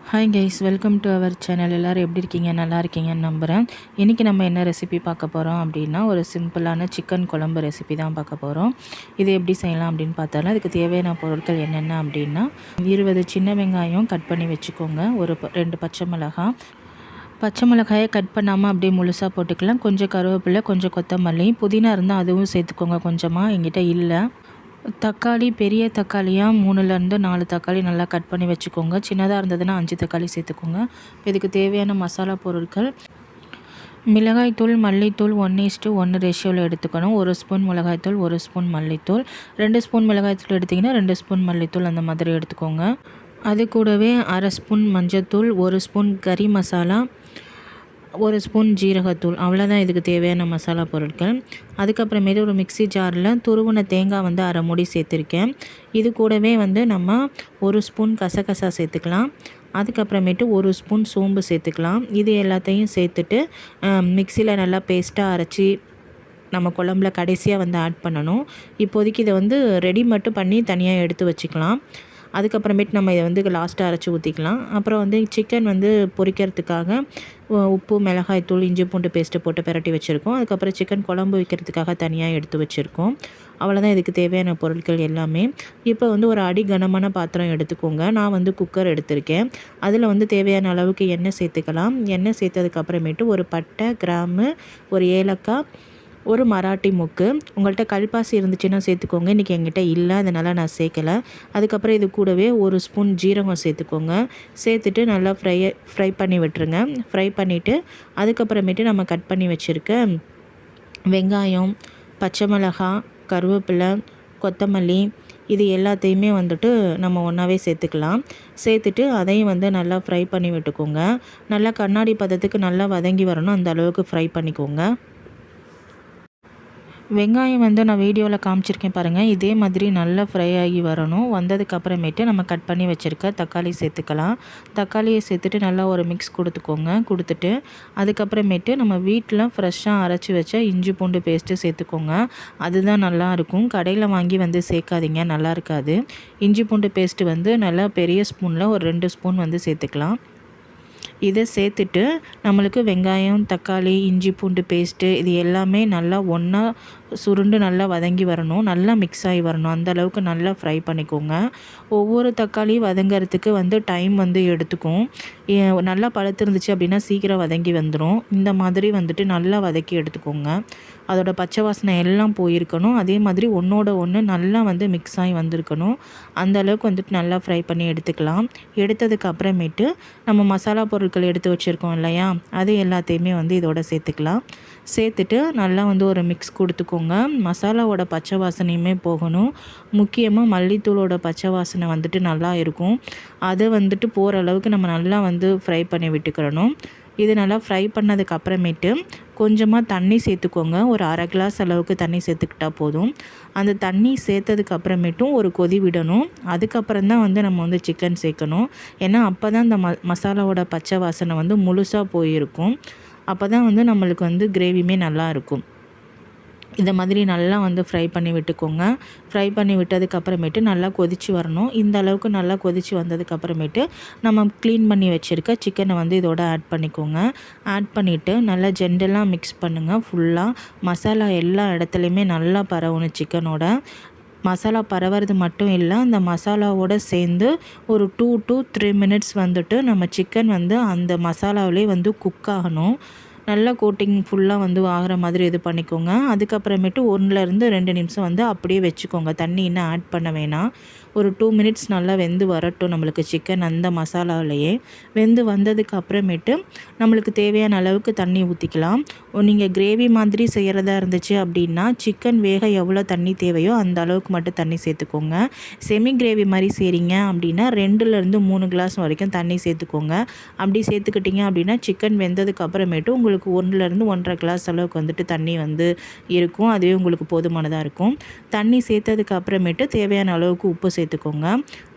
Hi guys, welcome to our channel. எல்லோரும் எப்படி இருக்கீங்க? நல்லா இருக்கீங்கன்னு நம்புகிறேன். இன்றைக்கி நம்ம என்ன ரெசிபி பார்க்க போகிறோம் அப்படின்னா, ஒரு சிம்பிளான சிக்கன் குழம்பு ரெசிபி தான் பார்க்க போகிறோம். இது எப்படி செய்யலாம் அப்படின்னு பார்த்தாலும் அதுக்கு தேவையான பொருட்கள் என்னென்ன அப்படின்னா, 20 சின்ன வெங்காயம் கட் பண்ணி வச்சுக்கோங்க, ஒரு 2 பச்சை மிளகாயை கட் பண்ணாமல் அப்படியே முழுசாக போட்டுக்கலாம். கொஞ்சம் கருவேப்பிலை, கொஞ்சம் கொத்தமல்லி, புதினா இருந்தால் அதுவும் சேர்த்துக்கோங்க கொஞ்சமாக, என்கிட்ட இல்லை. தக்காளி, பெரிய தக்காளியாக 3லேருந்து 4 தக்காளி நல்லா கட் பண்ணி வச்சுக்கோங்க. சின்னதாக இருந்ததுன்னா 5 தக்காளி சேர்த்துக்கோங்க. இப்போ இதுக்கு தேவையான மசாலா பொருட்கள்: மிளகாய்த்தூள், மல்லித்தூள் 1:1 ரேஷியோவில் எடுத்துக்கணும். 1 ஸ்பூன் மிளகாய்த்தூள், 1 ஸ்பூன் மல்லித்தூள். 2 ஸ்பூன் மிளகாய்த்தூள் எடுத்திங்கன்னா 2 ஸ்பூன் மல்லித்தூள், அந்த மாதிரி எடுத்துக்கோங்க. அது கூடவே 1/2 ஸ்பூன் மஞ்சத்தூள், 1 ஸ்பூன் கறி மசாலா, 1 ஸ்பூன் ஜீரகத்தூள். அவ்வளோதான் இதுக்கு தேவையான மசாலா பொருட்கள். அதுக்கப்புறமேட்டு ஒரு மிக்ஸி ஜாரில் துருவின தேங்காய் 1/2 மூடி சேர்த்துருக்கேன். இது கூடவே நம்ம 1 ஸ்பூன் கசகசா சேர்த்துக்கலாம். அதுக்கப்புறமேட்டு 1 ஸ்பூன் சோம்பு சேர்த்துக்கலாம். இது எல்லாத்தையும் சேர்த்துட்டு மிக்சியில் நல்லா பேஸ்ட்டாக அரைச்சி நம்ம குழம்புல கடைசியாக ஆட் பண்ணணும். இப்போதைக்கு இதை ரெடி மட்டும் பண்ணி தனியாக எடுத்து வச்சுக்கலாம். அதுக்கப்புறமேட்டு நம்ம இதை லாஸ்ட்டாக அரைச்சி ஊற்றிக்கலாம். அப்புறம் சிக்கன் பொரிக்கிறதுக்காக உப்பு, மிளகாய்த்தூள், இஞ்சி பூண்டு பேஸ்ட்டு போட்டு பிரட்டி வச்சுருக்கோம். அதுக்கப்புறம் சிக்கன் குழம்பு வைக்கிறதுக்காக தனியாக எடுத்து வச்சுருக்கோம். அவ்வளோதான் இதுக்கு தேவையான பொருட்கள் எல்லாமே. இப்போ ஒரு அடி கனமான பாத்திரம் எடுத்துக்கோங்க. நான் குக்கர் எடுத்திருக்கேன். அதில் தேவையான அளவுக்கு எண்ணெய் சேர்த்துக்கலாம். எண்ணெய் சேர்த்ததுக்கப்புறமேட்டு ஒரு பட்டை, கிராம்பு, ஒரு ஏலக்காய், ஒரு மராட்டி மொக்கு. உங்கள்கிட்ட கல்பாசி இருந்துச்சுன்னா சேர்த்துக்கோங்க. இன்றைக்கி என்கிட்ட இல்லை, அதனால் நான் சேர்க்கலை. அதுக்கப்புறம் இது கூடவே 1 ஸ்பூன் ஜீரகம் சேர்த்துக்கோங்க. சேர்த்துட்டு நல்லா ஃப்ரை பண்ணி விட்டுருங்க. ஃப்ரை பண்ணிவிட்டு அதுக்கப்புறமேட்டு நம்ம கட் பண்ணி வச்சுருக்க வெங்காயம், பச்சை மிளகாய், கருவேப்பிலை, கொத்தமல்லி, இது எல்லாத்தையுமே நம்ம ஒன்றாவே சேர்த்துக்கலாம். சேர்த்துட்டு அதையும் நல்லா ஃப்ரை பண்ணி விட்டுக்கோங்க. நல்லா கண்ணாடி பதத்துக்கு நல்லா வதங்கி வரணும், அந்த அளவுக்கு ஃப்ரை பண்ணிக்கோங்க. வெங்காயம் நான் வீடியோவில் காமிச்சிருக்கேன் பாருங்கள். இதே மாதிரி நல்லா ஃப்ரை ஆகி வரணும். வந்ததுக்கப்புறமேட்டு நம்ம கட் பண்ணி வச்சுருக்க தக்காளி சேர்த்துக்கலாம். தக்காளியை சேர்த்துட்டு நல்லா ஒரு மிக்ஸ் கொடுத்துட்டு அதுக்கப்புறமேட்டு நம்ம வீட்டில் ஃப்ரெஷ்ஷாக அரைச்சி வச்ச இஞ்சி பூண்டு பேஸ்ட்டு சேர்த்துக்கோங்க. அதுதான் நல்லாயிருக்கும். கடையில் வாங்கி சேர்க்காதீங்க, நல்லா இருக்காது. இஞ்சி பூண்டு பேஸ்ட்டு நல்லா பெரிய ஸ்பூனில் ஒரு 2 ஸ்பூன் சேர்த்துக்கலாம். இதை சேர்த்துட்டு நம்மளுக்கு வெங்காயம், தக்காளி, இஞ்சி பூண்டு பேஸ்ட்டு இது எல்லாமே நல்லா ஒன்றா சுருண்டு நல்லா வதங்கி வரணும், நல்லா மிக்ஸ் ஆகி வரணும். அந்த அளவுக்கு நல்லா ஃப்ரை பண்ணிக்கோங்க. ஒவ்வொரு தக்காளி வதங்கிறதுக்கு டைம் எடுத்துக்கும். நல்லா பழுத்திருந்துச்சு அப்படின்னா சீக்கிரம் வதங்கி வந்துடும். இந்த மாதிரி நல்லா வதக்கி எடுத்துக்கோங்க. அதோட பச்சை வாசனை எல்லாம் போயிருக்கணும். அதே மாதிரி ஒன்றோட ஒன்று நல்லா மிக்ஸ் ஆகி வந்திருக்கணும். அந்த அளவுக்கு நல்லா ஃப்ரை பண்ணி எடுத்துக்கலாம். எடுத்ததுக்கு அப்புறமேட்டு நம்ம மசாலா பொருட்கள் எடுத்து வச்சுருக்கோம் இல்லையா, அது எல்லாத்தையுமே இதோட சேர்த்துக்கலாம். சேர்த்துட்டு நல்லா ஒரு மிக்ஸ் கொடுத்துக்கோங்க. மசாலாவோட பச்சை வாசனையுமே போகணும். முக்கியமாக மல்லித்தூளோட பச்சை வாசனை நல்லா இருக்கும். அதை போகிற அளவுக்கு நம்ம நல்லா ஃப்ரை பண்ணி விட்டுக்கிறணும். இது நல்லா ஃப்ரை பண்ணதுக்கு அப்புறமேட்டு கொஞ்சமாக தண்ணி சேர்த்துக்கோங்க. ஒரு 1/2 கிளாஸ் அளவுக்கு தண்ணி சேர்த்துக்கிட்டால் போதும். அந்த தண்ணி சேர்த்ததுக்கு அப்புறமேட்டும் ஒரு கொதி விடணும். அதுக்கப்புறம் தான் நம்ம சிக்கன் சேர்க்கணும். ஏன்னா அப்போ தான் இந்த மசாலாவோட பச்சை வாசனை முழுசாக போயிருக்கும். அப்போ தான் நம்மளுக்கு கிரேவியுமே நல்லாயிருக்கும். இந்த மாதிரி நல்லா ஃப்ரை பண்ணி விட்டுக்கோங்க. ஃப்ரை பண்ணி விட்டதுக்கப்புறமேட்டு நல்லா கொதித்து வரணும். இந்த அளவுக்கு நல்லா கொதித்து வந்ததுக்கப்புறமேட்டு நம்ம க்ளீன் பண்ணி வச்சுருக்க சிக்கனை இதோட ஆட் பண்ணிக்கோங்க. ஆட் பண்ணிவிட்டு நல்லா ஜென்டலாக மிக்ஸ் பண்ணுங்கள். ஃபுல்லாக மசாலா எல்லா இடத்துலையுமே நல்லா பரவணும். சிக்கனோட மசாலா பரவுறது மட்டும் இல்லை, அந்த மசாலாவோடு சேர்ந்து ஒரு 2 to 3 மினிட்ஸ் நம்ம சிக்கன் அந்த மசாலாவிலே குக் ஆகணும். நல்லா கோட்டிங் ஃபுல்லாக ஆகிற மாதிரி இது பண்ணிக்கோங்க. அதுக்கப்புறமேட்டு 1லேருந்து 2 நிமிஷம் அப்படியே வச்சுக்கோங்க. தண்ணி இன்னும் ஆட் பண்ண வேணாம். ஒரு 2 மினிட்ஸ் நல்லா வெந்து வரட்டும் நம்மளுக்கு சிக்கன் அந்த மசாலாவிலையே. வெந்து வந்ததுக்கு அப்புறமேட்டு நம்மளுக்கு தேவையான அளவுக்கு தண்ணி ஊற்றிக்கலாம். நீங்கள் கிரேவி மாதிரி செய்கிறதா இருந்துச்சு அப்படின்னா சிக்கன் வேக எவ்வளோ தண்ணி தேவையோ அந்த அளவுக்கு மட்டும் தண்ணி சேர்த்துக்கோங்க. செமி கிரேவி மாதிரி செய்கிறீங்க அப்படின்னா 2லேருந்து 3 கிளாஸ் வரைக்கும் தண்ணி சேர்த்துக்கோங்க. அப்படி சேர்த்துக்கிட்டிங்க அப்படின்னா சிக்கன் வெந்ததுக்கு அப்புறமேட்டு உங்களுக்கு 1லேருந்து 1.5 கிளாஸ் அளவுக்கு தண்ணி இருக்கும். அதுவே உங்களுக்கு போதுமானதாக இருக்கும். தண்ணி சேர்த்ததுக்கு அப்புறமேட்டு தேவையான அளவுக்கு உப்பு சேர்த்துக்கோங்க.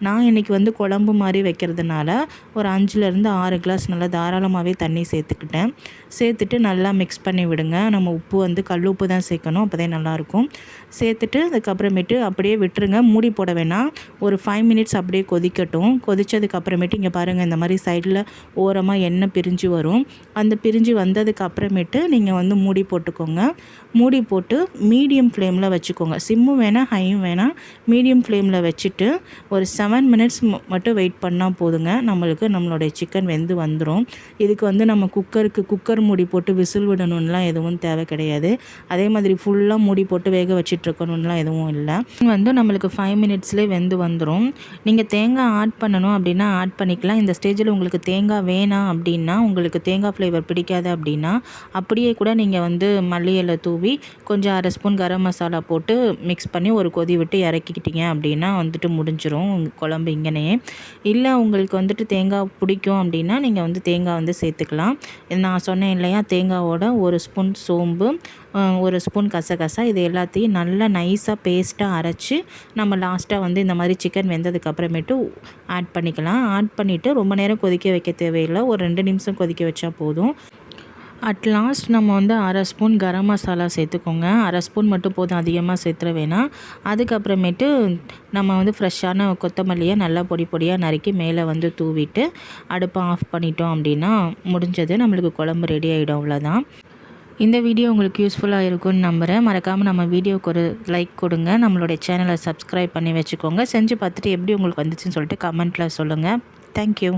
நான் இன்றைக்கி வந்து குழம்பு மாதிரி வைக்கிறதுனால ஒரு 5லேருந்து 6 கிளாஸ் நல்லா தாராளமாகவே தண்ணி சேர்த்துக்கிட்டேன். சேர்த்துட்டு நல்லா மிக்ஸ் பண்ணி விடுங்க. நம்ம உப்பு வந்து கல் உப்பு தான் சேர்க்கணும், அப்போ தான் நல்லாயிருக்கும். சேர்த்துட்டு அதுக்கப்புறமேட்டு அப்படியே விட்டுருங்க, மூடி போட வேணாம். ஒரு 5 மினிட்ஸ் அப்படியே கொதிக்கட்டும். கொதித்ததுக்கப்புறமேட்டு இங்கே பாருங்கள், இந்த மாதிரி சைடில் ஓரமாக எண்ணெய் பிரிஞ்சு வரும். அந்த பிரிஞ்சு வந்ததுக்கு அப்புறமேட்டு நீங்கள் வந்து மூடி போட்டுக்கோங்க. மூடி போட்டு மீடியம் ஃப்ளேமில் வச்சுக்கோங்க. சிம்மும் வேணாம், ஹையும் வேணாம், மீடியம் ஃப்ளேமில் வச்சுட்டு ஒரு 7 மினிட்ஸ் மட்டும் வெயிட் பண்ணால் போதுங்க. நம்மளுடைய சிக்கன் வெந்து வந்துடும். இதுக்கு வந்து நம்ம குக்கர் மூடி போட்டு விசில் விடணும்லாம் எதுவும் தேவை கிடையாது. அதே மாதிரி ஃபுல்லாக மூடி போட்டு வேக வச்சிட்ருக்கணும்லாம் எதுவும் இல்லை. வந்து நம்மளுக்கு 5 மினிட்ஸ்லேயே வெந்து வந்துடும். நீங்கள் தேங்காய் ஆட் பண்ணணும் அப்படின்னா ஆட் பண்ணிக்கலாம். இந்த ஸ்டேஜில் உங்களுக்கு தேங்காய் வேணாம் அப்படின்னா, உங்களுக்கு தேங்காய் ஃப்ளேவர் பிடிக்காது அப்படின்னா அப்படியே கூட நீங்கள் வந்து மல்லி இலை தூவி கொஞ்சம் 1/2 ஸ்பூன் கரம் மசாலா போட்டு மிக்ஸ் பண்ணி ஒரு கொதி விட்டு இறக்கிக்கிட்டீங்க அப்படின்னா வந்துட்டு முடிஞ்சிடும் குழம்பு இங்கனையே. இல்லை உங்களுக்கு வந்துட்டு தேங்காய் பிடிக்கும் அப்படின்னா நீங்கள் வந்து தேங்காய் வந்து சேர்த்துக்கலாம். நான் சொன்னேன் இல்லையா, தேங்காவோட 1 ஸ்பூன் சோம்பு, 1 ஸ்பூன் கசகசா, இது எல்லாத்தையும் நல்லா நைஸாக பேஸ்ட்டாக அரைச்சி நம்ம லாஸ்ட்டாக வந்து இந்த மாதிரி சிக்கன் வெந்ததுக்கப்புறமேட்டு ஆட் பண்ணிக்கலாம். ஆட் பண்ணிவிட்டு ரொம்ப நேரம் கொதிக்க வைக்க தேவையில்லை, ஒரு 2 நிமிஷம் கொதிக்க வச்சா போதும். அட் லாஸ்ட் நம்ம வந்து 1/2 ஸ்பூன் கரம் மசாலா சேர்த்துக்கோங்க. 1/2 ஸ்பூன் மட்டும் போதும், அதிகமாக சேர்த்துற வேணாம். அதுக்கப்புறமேட்டு நம்ம வந்து ஃப்ரெஷ்ஷான கொத்தமல்லியை நல்லா பொடி பொடியாக நறுக்கி மேலே வந்து தூவிட்டு அடுப்பை ஆஃப் பண்ணிட்டோம் அப்படின்னா முடிஞ்சது, நம்மளுக்கு குழம்பு ரெடி ஆகிடும். அவ்வளோதான். இந்த வீடியோ உங்களுக்கு யூஸ்ஃபுல்லாக இருக்கும்னு நம்புகிறேன். மறக்காமல் நம்ம வீடியோவுக்கு ஒரு லைக் கொடுங்க. நம்மளுடைய சேனலை சப்ஸ்கிரைப் பண்ணி வச்சுக்கோங்க. செஞ்சு பார்த்துட்டு எப்படி உங்களுக்கு வந்துச்சுன்னு சொல்லிட்டு கமெண்ட்டில் சொல்லுங்கள். தேங்க்யூ.